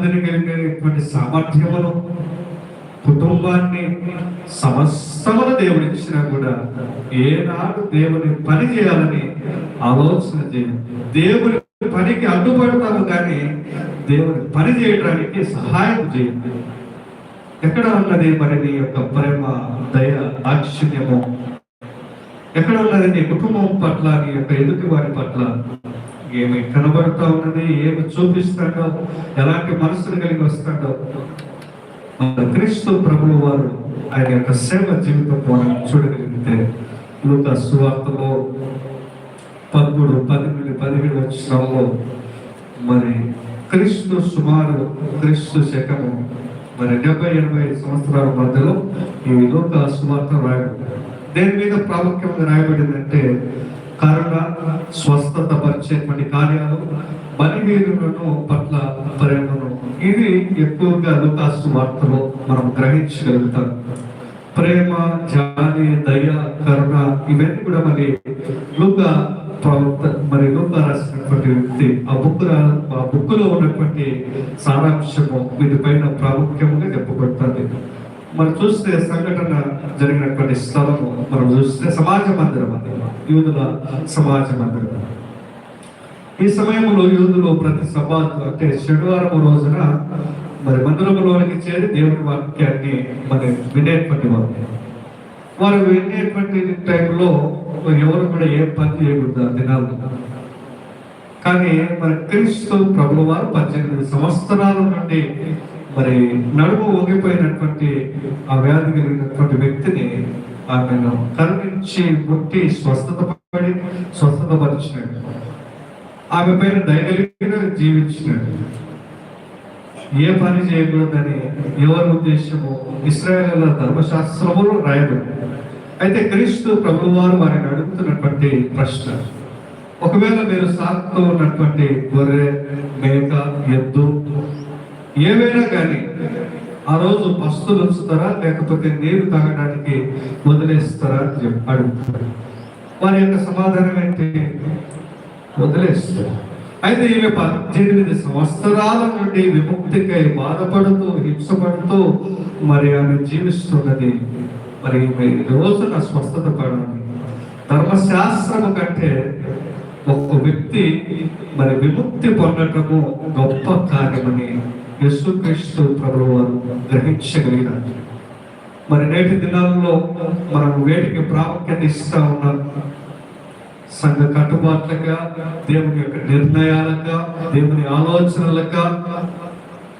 కలిగినటువంటి సామర్థ్యమును, కుటుంబాన్ని, సమస్తమును దేవుడు ఇచ్చినా కూడా ఏనాడు దేవుని పని చేయాలని ఆలోచన చేయాలి. దేవుని పనికి అడ్డుపడతాము కానీ దేవుని పని చేయడానికి సహాయం చేయండి. ఎక్కడ ఉన్నది మరి నీ యొక్క ప్రేమ, దయ, దాక్షిణ్యము? ఎక్కడ ఉన్నది నీ కుటుంబం పట్ల, నీ యొక్క ఎదుటి వారి పట్ల? ఏమి కనబడుతూ ఉన్నది? ఏమి చూపిస్తాడో? ఎలాంటి మనసును కలిగి వస్తాడో? క్రీస్తు ప్రభువు వారు ఆయన యొక్క సేవ జీవితం మనం చూడగలిగితే లూకా సువార్తలో 13:17 వచనంలో మరి క్రీస్తు సుమారు క్రీస్తు శకము మరి 70-80 సంవత్సరాల మధ్యలో ఈ లూకా సువార్త రాయబడింది. దేని మీద ప్రాముఖ్యంగా రాయబడిందంటే కరుణ, స్వస్థత పరిచేటువంటి కార్యాలు, బలివీరులను పట్ల ప్రేమను. ఇది ఎక్కువగా లూకా సువార్తలో మనం గ్రహించగలుగుతాం. ప్రేమ, జాలి, దయ, కరుణ ఇవన్నీ కూడా మరి లూకా రాసినటువంటి వ్యక్తి ఆ బుక్కులో ఉన్నటువంటి సారాంశము వీటిపైన ప్రాముఖ్యంగా చెప్పబడుతుంది. మనం చూస్తే సంఘటన జరిగినటువంటి స్థలము మనం చూస్తే సమాజ మందిరం, అది యూదుల సమాజ మందిరం. ఈ సమయంలో యూదులు ప్రతి సబ్బాతు అంటే శనివారం రోజున మరి మందిరంలోనికి చేరి దేవుని వాక్యాన్ని మరి వినేటువంటి వారు వినేటువంటి టైంలో ఎవరు కూడా ఏ పని చేయకూడదు ఆ దినాలు. కానీ మరి క్రీస్తు ప్రభువు వారు 18 సంవత్సరాల నుండి మరి నడుము వంగిపోయినటువంటి ఆ వ్యాధి కలిగినటువంటి వ్యక్తిని ఆమెను కరుణించి ముట్టి స్వస్థతపరిచినాడు. ఆమె పైన దయగలిగిన జీవించినాడు. ఏ పని చేయకూడదని ఎవరి ఉద్దేశము ఇశ్రాయేలుల ధర్మశాస్త్రములు రాయబడింది. అయితే క్రీస్తు ప్రభువు వారు వారిని అడుగుతున్నటువంటి ప్రశ్న, ఒకవేళ మీరు సాకుతో ఉన్నటువంటి గొర్రె, మేక, ఎద్దు ఏవైనా కానీ ఆ రోజు పస్తులు ఉంచుతారా లేకపోతే నీరు తాగడానికి వదిలేస్తారా అని అడుగుతారు. వారి యొక్క సమాధానం ఏంటి? వదిలేస్తారు. అయితే ఈమె 18 సంవత్సరాల నుండి విముక్తికై బాధపడుతూ హింసపడుతూ మరి ఆమె జీవిస్తున్నది. మరి ఈమె రోజున స్వస్థత పడాలి. ధర్మశాస్త్రము కంటే ఒక వ్యక్తి మరి విముక్తి పొందటము గొప్ప కార్యమని యేసుక్రీస్తు ప్రభువు వారు గ్రహించగలిగినారు. మరి నేటి దినాల్లో మనం వేటికి ప్రాముఖ్యత ఇస్తా ఉన్నాం? సంఘ కట్టుబాట్లుగా, దేవుని యొక్క నిర్ణయాలుగా, దేవుని ఆలోచనలుగా,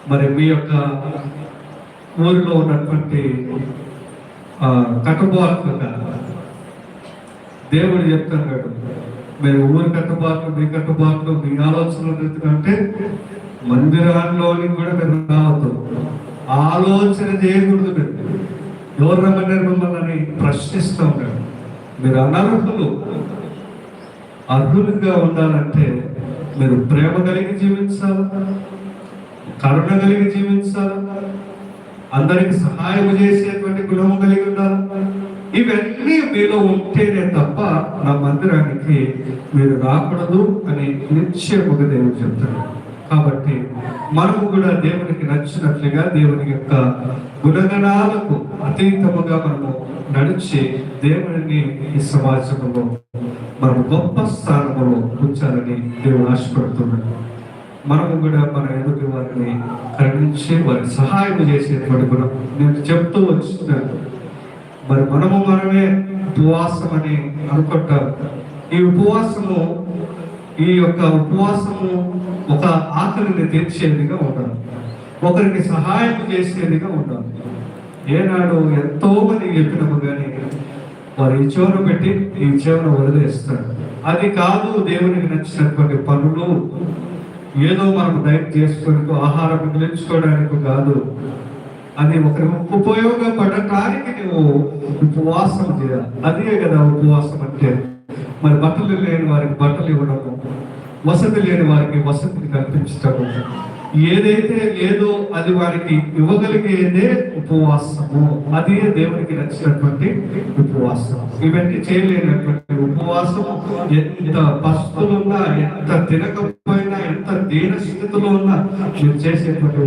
మరి మీ యొక్క ఊరిలో ఉన్నటువంటి కట్టుబాట్లుగా దేవుడు చెప్తున్నాడు. మీరు ఊరి కట్టుబాట్లు, మీ కట్టుబాట్లు, మీ ఆలోచనలు ఎందుకంటే మందిరాల్లోని కూడా మీరు రావద్దు, ఆలోచన చేయకూడదు. మీరు ఎవరు రమ్మన్నారు మిమ్మల్ని ప్రశ్నిస్తూ ఉంటారు. మీరు అనర్హులు. అర్హులుగా ఉండాలంటే మీరు ప్రేమ కలిగి జీవించాలా, కరుణ కలిగి జీవించాలా, అందరికి సహాయం చేసేటువంటి గుణము కలిగి ఉండాలా. ఇవన్నీ మీలో ఉంటేనే తప్ప నా మందిరానికి మీరు రాకూడదు అని నిశ్చయముగా దేవుడు చెప్తాడు. కాబట్టి మనము కూడా దేవునికి నచ్చినట్లుగా దేవుని యొక్క గుణగణాలకు అతీతముగా మనము నడిచి దేవుడిని ఈ సమాజంలో మనము గొప్ప స్థానంలో ఉంచాలని దేవుడు ఆశపడుతున్నాడు. మనము కూడా మన ఎదుటి వారిని కరుణించి వారికి సహాయం చేసేటువంటి గుణం నేను చెప్తూ వచ్చినాను. మరి మనమే ఉపవాసం అని అనుకుంటారు. ఈ యొక్క ఉపవాసము ఒక ఆకలిని తీర్చేదిగా ఉండాలి, ఒకరికి సహాయం చేసేదిగా ఉండాలి. ఏనాడు ఎంతో మంది చెప్పినము కానీ వారు ఈ చెవును పెట్టి ఈ చెవును వదిలేస్తారు. అది కాదు దేవునికి నచ్చినటువంటి పనులు. ఏదో మనం డైట్ చేసుకొని ఆహారం మిగిలించుకోవడానికి కాదు, అది ఒకరికి ఉపయోగపడటానికి నువ్వు ఉపవాసం చేయాలి. అదే కదా ఉపవాసం అంటే. మరి బట్టలు లేని వారికి బట్టలు ఇవ్వడము, వసతి లేని వారికి వసతిని కల్పించటము, ఏదైతే లేదో అది వారికి ఇవ్వగలిగేదే ఉపవాసము. అది దేవునికి నచ్చినటువంటి ఉపవాసం. ఇవన్నీ చేయలేనటువంటి ఉపవాసము, ఎంత పస్తులున్నా, ఎంత తినకపోయినా, ఎంత దీన స్థితిలో ఉన్నా మీరు చేసేటువంటి